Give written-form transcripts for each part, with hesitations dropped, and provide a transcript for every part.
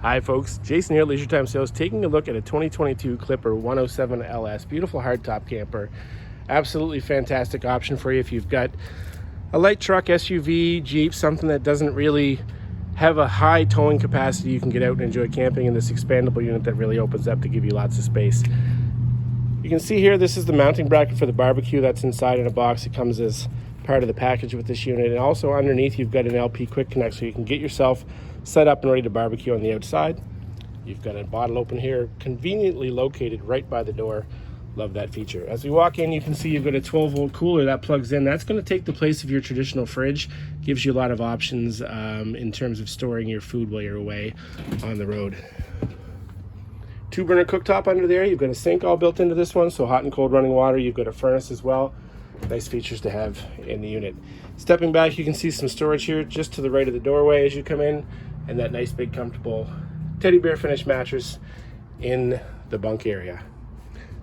Hi folks, Jason here at Leisure Time Sales, taking a look at a 2022 Clipper 107 LS. Beautiful hardtop camper. Absolutely fantastic option for you if you've got a light truck, SUV, Jeep, something that doesn't really have a high towing capacity. You can get out and enjoy camping in this expandable unit that really opens up to give you lots of space. You can see here, this is the mounting bracket for the barbecue that's inside in a box. It comes as part of the package with this unit, and also underneath you've got an LP quick connect, so you can get yourself set up and ready to barbecue on the outside. You've got a bottle open here, conveniently located right by the door. Love that feature. As we walk in, you can see you've got a 12-volt cooler that plugs in. That's going to take the place of your traditional fridge. Gives you a lot of options in terms of storing your food while you're away on the road. 2-burner cooktop under there. You've got a sink all built into this one, so hot and cold running water. You've got a furnace as well. Nice features to have in the unit. Stepping back, you can see some storage here just to the right of the doorway as you come in, and that nice big comfortable teddy bear finish mattress in the bunk area.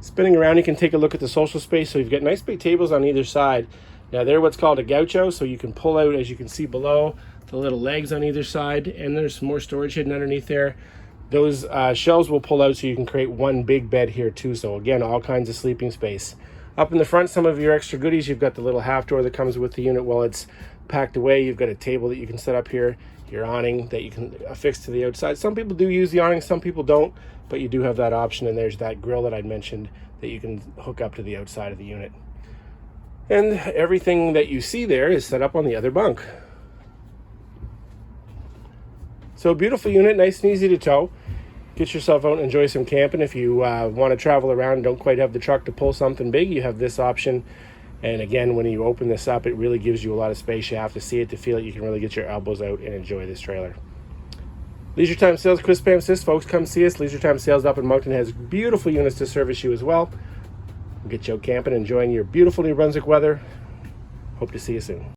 Spinning around, you can take a look at the social space. So you've got nice big tables on either side. Now they're what's called a gaucho, so you can pull out, as you can see below, the little legs on either side, and there's some more storage hidden underneath there. Those shelves will pull out so you can create one big bed here too. So again, all kinds of sleeping space. Up in the front, some of your extra goodies. You've got the little half door that comes with the unit while it's packed away. You've got a table that you can set up here, your awning that you can affix to the outside. Some people do use the awning, some people don't, but you do have that option. And there's that grill that I mentioned that you can hook up to the outside of the unit. And everything that you see there is set up on the other bunk. So a beautiful unit, nice and easy to tow. Get yourself out and enjoy some camping. If you want to travel around and don't quite have the truck to pull something big, you have this option. And again, when you open this up, it really gives you a lot of space. You have to see it to feel it. You can really get your elbows out and enjoy this trailer. Leisure Time Sales, Chris Pam says, folks, come see us. Leisure Time Sales up in Moncton has beautiful units to service you as well. We'll get you out camping, enjoying your beautiful New Brunswick weather. Hope to see you soon.